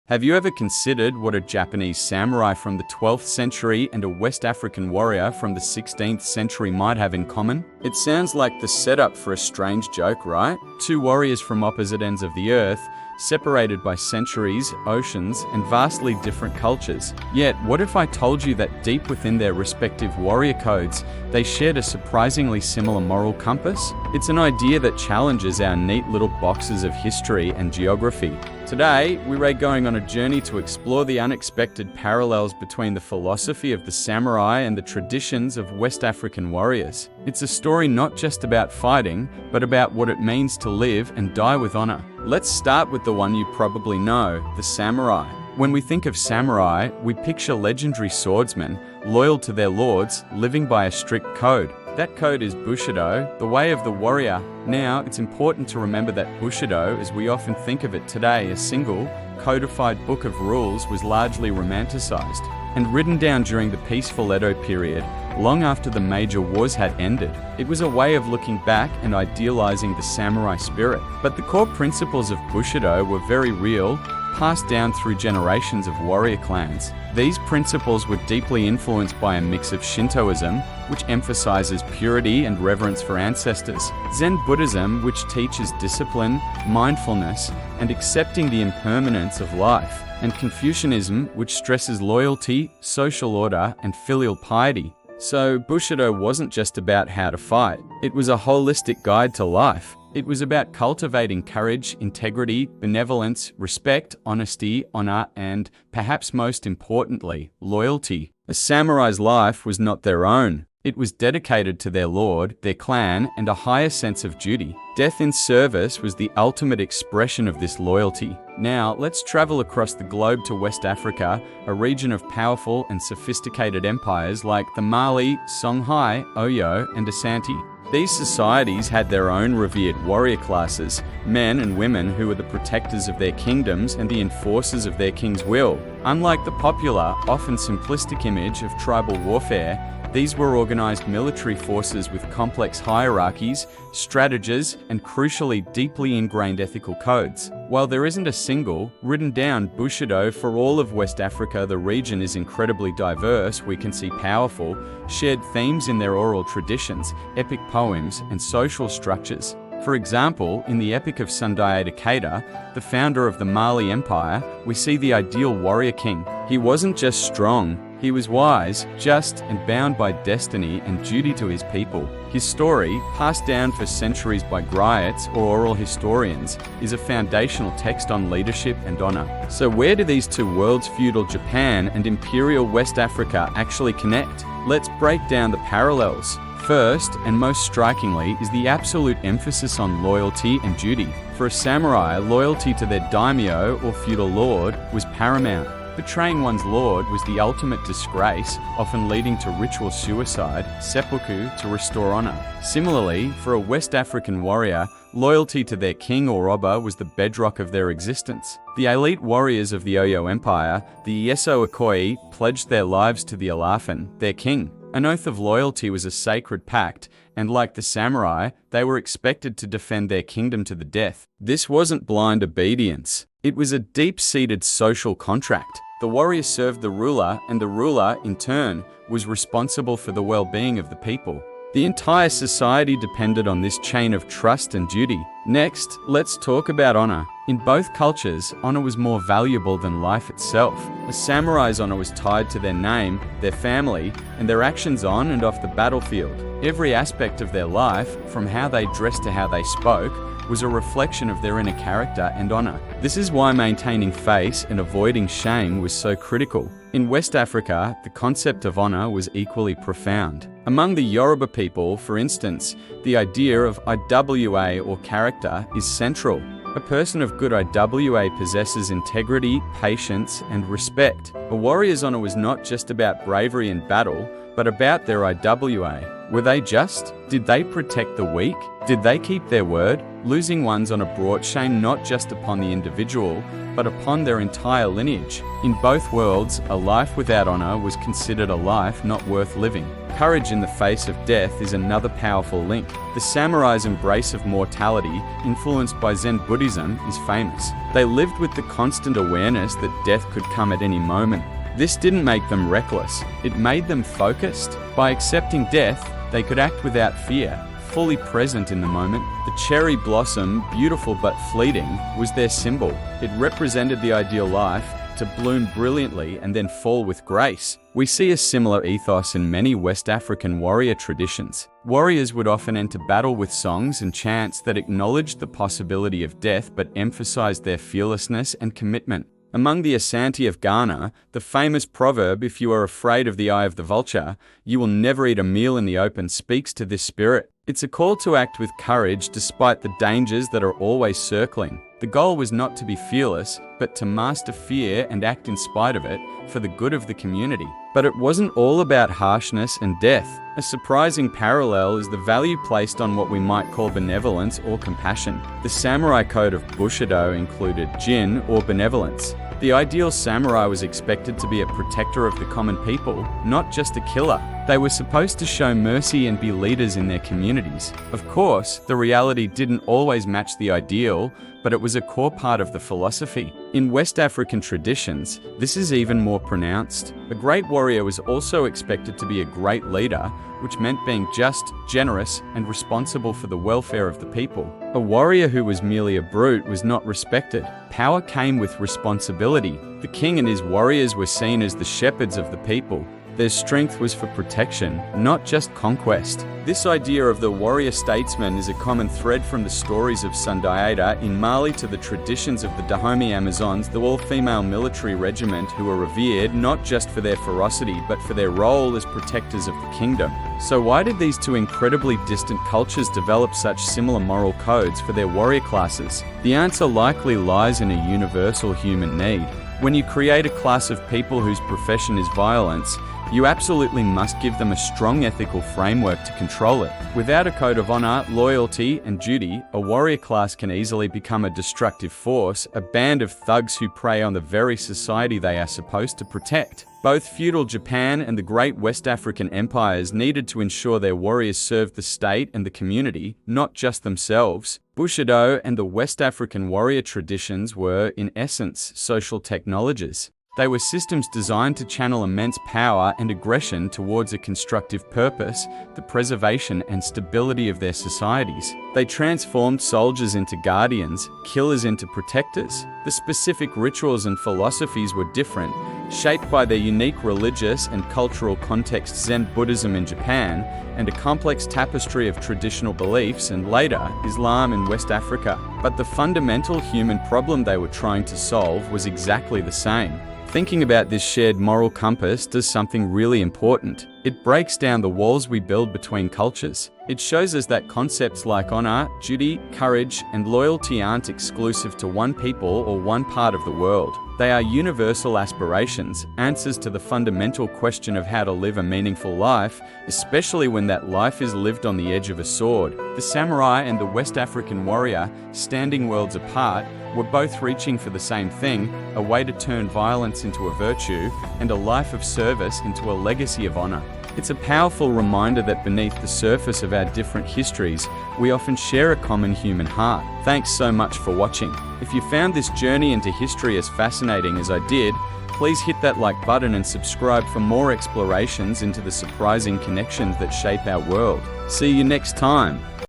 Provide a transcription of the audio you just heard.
Have you ever considered what a Japanese samurai from the 12th century and a West African warrior from the 16th century might have in common? It sounds like the setup for a strange joke, right? Two warriors from opposite ends of the earth, separated by centuries, oceans, and vastly different cultures. Yet, what if I told you that deep within their respective warrior codes, they shared a surprisingly similar moral compass? It's an idea that challenges our neat little boxes of history and geography. Today, we're going on a journey to explore the unexpected parallels between the philosophy of the samurai and the traditions of West African warriors. It's a story not just about fighting, but about what it means to live and die with honor. Let's start with the one you probably know, the samurai. When we think of samurai, we picture legendary swordsmen, loyal to their lords, living by a strict code. That code is Bushido, the way of the warrior. Now, it's important to remember that Bushido, as we often think of it today, a single, codified book of rules, was largely romanticized and written down during the peaceful Edo period, long after the major wars had ended. It was a way of looking back and idealizing the samurai spirit. But the core principles of Bushido were very real, passed down through generations of warrior clans. These principles were deeply influenced by a mix of Shintoism, which emphasizes purity and reverence for ancestors, Zen Buddhism, which teaches discipline, mindfulness, and accepting the impermanence of life, and Confucianism, which stresses loyalty, social order, and filial piety. So Bushido wasn't just about how to fight, it was a holistic guide to life. It was about cultivating courage, integrity, benevolence, respect, honesty, honor, and, perhaps most importantly, loyalty. A samurai's life was not their own. It was dedicated to their lord, their clan, and a higher sense of duty. Death in service was the ultimate expression of this loyalty. Now, let's travel across the globe to West Africa, a region of powerful and sophisticated empires like the Mali, Songhai, Oyo, and Asante. These societies had their own revered warrior classes, men and women who were the protectors of their kingdoms and the enforcers of their king's will. Unlike the popular, often simplistic image of tribal warfare, these were organized military forces with complex hierarchies, strategies, and crucially deeply ingrained ethical codes. While there isn't a single, written down Bushido for all of West Africa, the region is incredibly diverse. We can see powerful, shared themes in their oral traditions, epic poems, and social structures. For example, in the Epic of Sundiata Keita, the founder of the Mali Empire, we see the ideal warrior king. He wasn't just strong, he was wise, just, and bound by destiny and duty to his people. His story, passed down for centuries by griots or oral historians, is a foundational text on leadership and honor. So where do these two worlds, feudal Japan and imperial West Africa, actually connect? Let's break down the parallels. First, and most strikingly, is the absolute emphasis on loyalty and duty. For a samurai, loyalty to their daimyo or feudal lord was paramount. Betraying one's lord was the ultimate disgrace, often leading to ritual suicide, seppuku, to restore honor. Similarly, for a West African warrior, loyalty to their king or oba was the bedrock of their existence. The elite warriors of the Oyo Empire, the Ieso Ikoyi, pledged their lives to the Alafin, their king. An oath of loyalty was a sacred pact, and like the samurai, they were expected to defend their kingdom to the death. This wasn't blind obedience. It was a deep-seated social contract. The warrior served the ruler, and the ruler, in turn, was responsible for the well-being of the people. The entire society depended on this chain of trust and duty. Next, let's talk about honor. In both cultures, honor was more valuable than life itself. A samurai's honor was tied to their name, their family, and their actions on and off the battlefield. Every aspect of their life, from how they dressed to how they spoke, was a reflection of their inner character and honor. This is why maintaining face and avoiding shame was so critical. In West Africa, the concept of honor was equally profound. Among the Yoruba people, for instance, the idea of IWA or character is central. A person of good IWA possesses integrity, patience, and respect. A warrior's honor was not just about bravery in battle, but about their IWA. Were they just? Did they protect the weak? Did they keep their word? Losing one's honor brought shame not just upon the individual, but upon their entire lineage. In both worlds, a life without honor was considered a life not worth living. Courage in the face of death is another powerful link. The samurai's embrace of mortality, influenced by Zen Buddhism, is famous. They lived with the constant awareness that death could come at any moment. This didn't make them reckless, it made them focused. By accepting death, they could act without fear, fully present in the moment. The cherry blossom, beautiful but fleeting, was their symbol. It represented the ideal life, to bloom brilliantly and then fall with grace. We see a similar ethos in many West African warrior traditions. Warriors would often enter battle with songs and chants that acknowledged the possibility of death but emphasized their fearlessness and commitment. Among the Asante of Ghana, the famous proverb, "If you are afraid of the eye of the vulture, you will never eat a meal in the open," speaks to this spirit. It's a call to act with courage despite the dangers that are always circling. The goal was not to be fearless, but to master fear and act in spite of it for the good of the community. But it wasn't all about harshness and death. A surprising parallel is the value placed on what we might call benevolence or compassion. The samurai code of Bushido included jin, or benevolence. The ideal samurai was expected to be a protector of the common people, not just a killer. They were supposed to show mercy and be leaders in their communities. Of course, the reality didn't always match the ideal, but it was a core part of the philosophy. In West African traditions, this is even more pronounced. A great warrior was also expected to be a great leader, which meant being just, generous, and responsible for the welfare of the people. A warrior who was merely a brute was not respected. Power came with responsibility. The king and his warriors were seen as the shepherds of the people. Their strength was for protection, not just conquest. This idea of the warrior statesman is a common thread from the stories of Sundiata in Mali to the traditions of the Dahomey Amazons, the all-female military regiment who were revered not just for their ferocity but for their role as protectors of the kingdom. So why did these two incredibly distant cultures develop such similar moral codes for their warrior classes? The answer likely lies in a universal human need. When you create a class of people whose profession is violence, you absolutely must give them a strong ethical framework to control it. Without a code of honor, loyalty, and duty, a warrior class can easily become a destructive force, a band of thugs who prey on the very society they are supposed to protect. Both feudal Japan and the great West African empires needed to ensure their warriors served the state and the community, not just themselves. Bushido and the West African warrior traditions were, in essence, social technologies. They were systems designed to channel immense power and aggression towards a constructive purpose, the preservation and stability of their societies. They transformed soldiers into guardians, killers into protectors. The specific rituals and philosophies were different, shaped by their unique religious and cultural context. Zen Buddhism in Japan, and a complex tapestry of traditional beliefs, and later, Islam in West Africa. But the fundamental human problem they were trying to solve was exactly the same. Thinking about this shared moral compass does something really important. It breaks down the walls we build between cultures. It shows us that concepts like honor, duty, courage, and loyalty aren't exclusive to one people or one part of the world. They are universal aspirations, answers to the fundamental question of how to live a meaningful life, especially when that life is lived on the edge of a sword. The samurai and the West African warrior, standing worlds apart, were both reaching for the same thing, a way to turn violence into a virtue and a life of service into a legacy of honor. It's a powerful reminder that beneath the surface of our different histories, we often share a common human heart. Thanks so much for watching. If you found this journey into history as fascinating as I did, please hit that like button and subscribe for more explorations into the surprising connections that shape our world. See you next time.